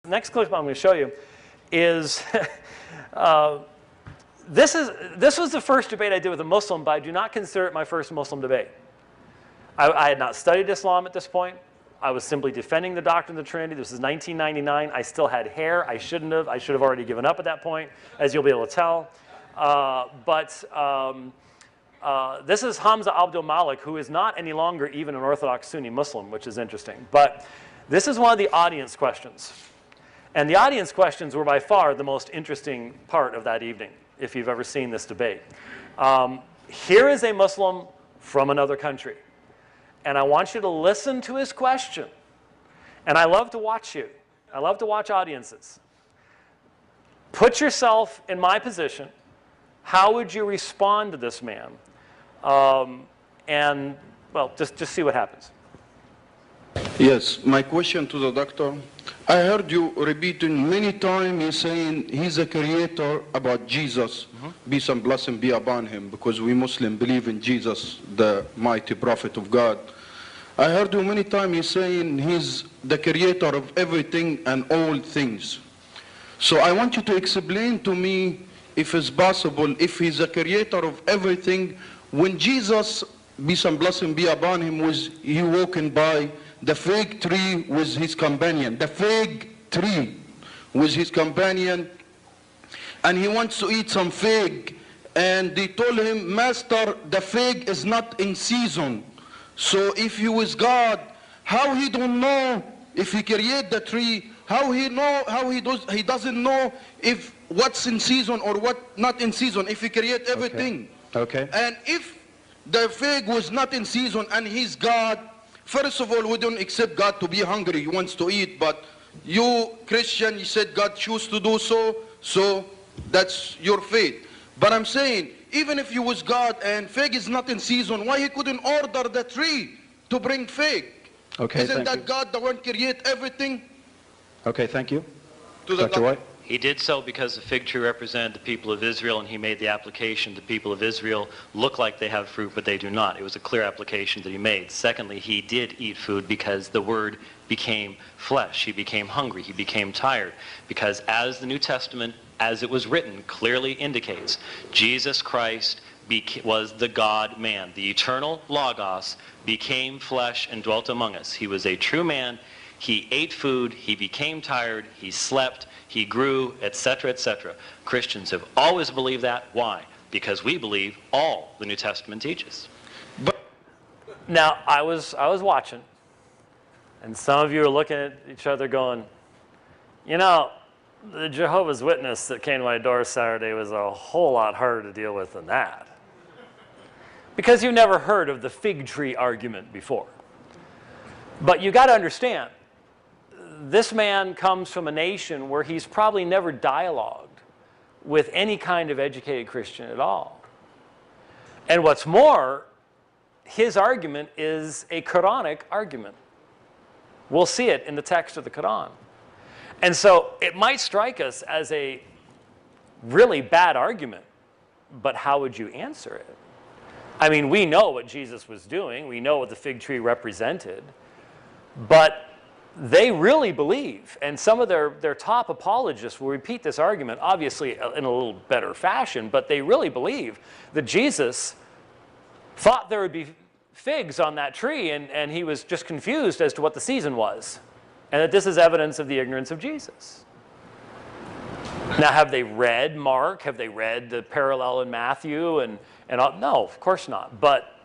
The next clip I'm going to show you is, this was the first debate I did with a Muslim, but I do not consider it my first Muslim debate. I had not studied Islam at this point. I was simply defending the doctrine of the Trinity. This is 1999. I still had hair. I shouldn't have. I should have already given up at that point, as you'll be able to tell. This is Hamza Abdul Malik, who is not any longer even an Orthodox Sunni Muslim, which is interesting. But this is one of the audience questions. And the audience questions were by far the most interesting part of that evening, if you've ever seen this debate. Here is a Muslim from another country. And I want you to listen to his question. And I love to watch you. I love to watch audiences. Put yourself in my position. How would you respond to this man? And, well, just see what happens. Yes, my question to the doctor. I heard you repeating many times, you saying he's a creator about Jesus. Peace and blessing be upon him, because we Muslims believe in Jesus, the mighty prophet of God. I heard you many times, you saying he's the creator of everything and all things. So I want you to explain to me, if it's possible, if he's a creator of everything, when Jesus, peace and blessing be upon him, was he walking by the fig tree with his companion, the fig tree with his companion, and he wants to eat some fig, and they told him, Master, the fig is not in season. So if he was God, how he don't know if he create the tree? How he doesn't know if what's in season or what not in season, if he create everything. Okay. And if the fig was not in season and he's God, first of all, we don't accept God to be hungry. He wants to eat. But you, Christian, you said God choose to do so. So that's your faith. But I'm saying, even if he was God and fig is not in season, why he couldn't order the tree to bring fig? Okay, Isn't that God the one create everything? Okay, thank you. To the Dr. White? He did so because the fig tree represented the people of Israel, and he made the application. The people of Israel look like they have fruit, but they do not. It was a clear application that he made. Secondly, he did eat food because the Word became flesh. He became hungry. He became tired. Because as the New Testament, as it was written, clearly indicates, Jesus Christ was the God-man. The eternal Logos became flesh and dwelt among us. He was a true man. He ate food. He became tired. He slept. He grew, etc., etc. Christians have always believed that. Why? Because we believe all the New Testament teaches. Now, I was watching, and some of you are looking at each other going, you know, the Jehovah's Witness that came to my door Saturday was a whole lot harder to deal with than that. Because you've never heard of the fig tree argument before. But you got to understand, this man comes from a nation where he's probably never dialogued with any kind of educated Christian at all. And what's more, his argument is a Quranic argument. We'll see it in the text of the Quran. And so it might strike us as a really bad argument, but how would you answer it? I mean, we know what Jesus was doing. We know what the fig tree represented. But they really believe, and some of their top apologists will repeat this argument, obviously in a little better fashion, but they really believe that Jesus thought there would be figs on that tree, and he was just confused as to what the season was, and that this is evidence of the ignorance of Jesus. Now, have they read Mark? Have they read the parallel in Matthew? And no, of course not, but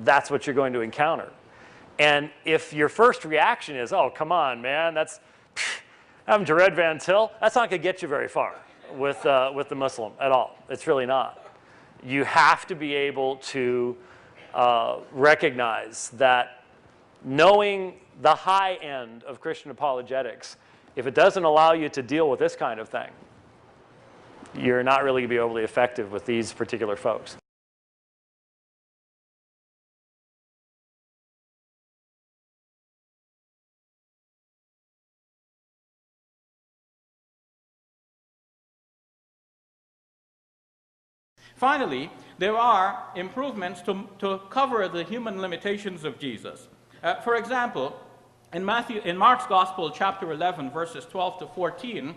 that's what you're going to encounter. And if your first reaction is, oh, come on, man, haven't you read Van Til? That's not going to get you very far with the Muslim at all. It's really not. You have to be able to recognize that knowing the high end of Christian apologetics, if it doesn't allow you to deal with this kind of thing, you're not really going to be overly effective with these particular folks. Finally, there are improvements to cover the human limitations of Jesus. For example, In Mark's Gospel, chapter 11, verses 12 to 14,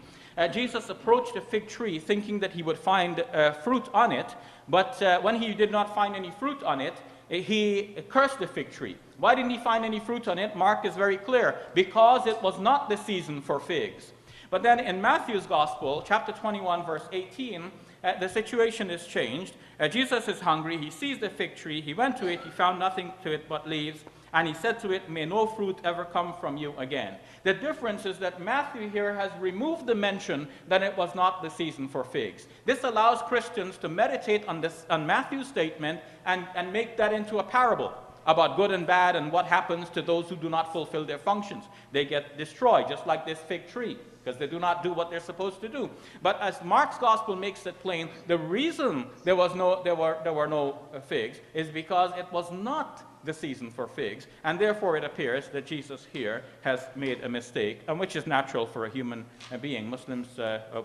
Jesus approached a fig tree thinking that he would find fruit on it, but when he did not find any fruit on it, he cursed the fig tree. Why didn't he find any fruit on it? Mark is very clear. Because it was not the season for figs. But then in Matthew's Gospel, chapter 21, verse 18, the situation is changed. Jesus is hungry. He sees the fig tree. He went to it. He found nothing to it but leaves. And he said to it, "May no fruit ever come from you again." The difference is that Matthew here has removed the mention that it was not the season for figs. This allows Christians to meditate on Matthew's statement and make that into a parable about good and bad and what happens to those who do not fulfill their functions. They get destroyed, just like this fig tree, because they do not do what they're supposed to do. But as Mark's Gospel makes it plain, the reason there were no figs is because it was not the season for figs, and therefore it appears that Jesus here has made a mistake, and which is natural for a human being. Muslims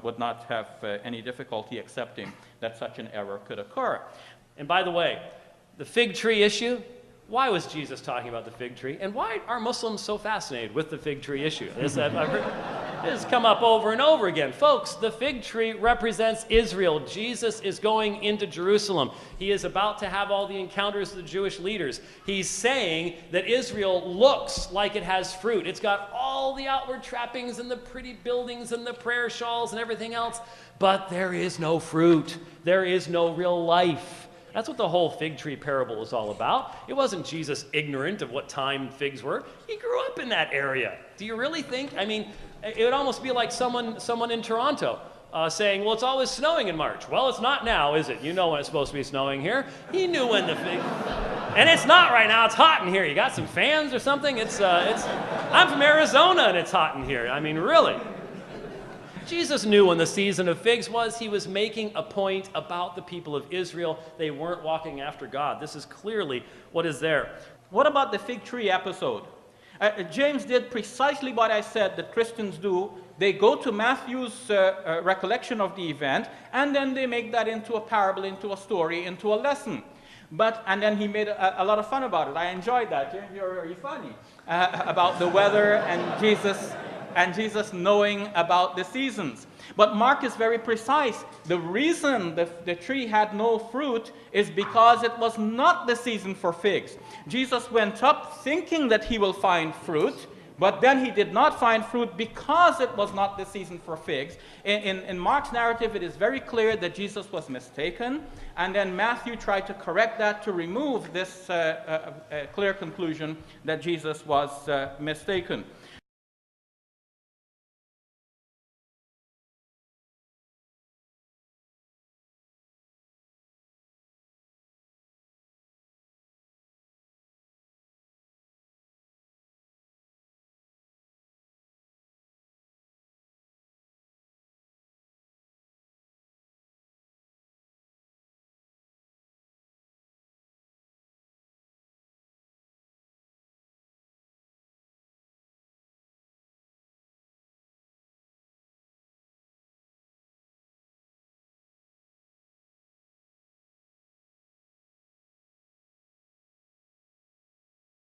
would not have any difficulty accepting that such an error could occur. And by the way, the fig tree issue, why was Jesus talking about the fig tree? And why are Muslims so fascinated with the fig tree issue? I've heard this come up over and over again. Folks, the fig tree represents Israel. Jesus is going into Jerusalem. He is about to have all the encounters with the Jewish leaders. He's saying that Israel looks like it has fruit. It's got all the outward trappings and the pretty buildings and the prayer shawls and everything else, but there is no fruit. There is no real life. That's what the whole fig tree parable is all about. It wasn't Jesus ignorant of what time figs were. He grew up in that area. Do you really think? I mean, it would almost be like someone in Toronto saying, well, it's always snowing in March. Well, it's not now, is it? You know when it's supposed to be snowing here. He knew when the fig... And it's not right now. It's hot in here. You got some fans or something? I'm from Arizona and it's hot in here. I mean, really. Jesus knew when the season of figs was. He was making a point about the people of Israel. They weren't walking after God. This is clearly what is there. What about the fig tree episode? James did precisely what I said that Christians do. They go to Matthew's recollection of the event, and then they make that into a parable, into a story, into a lesson. And then he made a lot of fun about it. I enjoyed that. James, you're very funny. About the weather and Jesus knowing about the seasons. But Mark is very precise. The reason the tree had no fruit is because it was not the season for figs. Jesus went up thinking that he will find fruit, but then he did not find fruit because it was not the season for figs. In Mark's narrative, it is very clear that Jesus was mistaken, and then Matthew tried to correct that to remove this clear conclusion that Jesus was mistaken.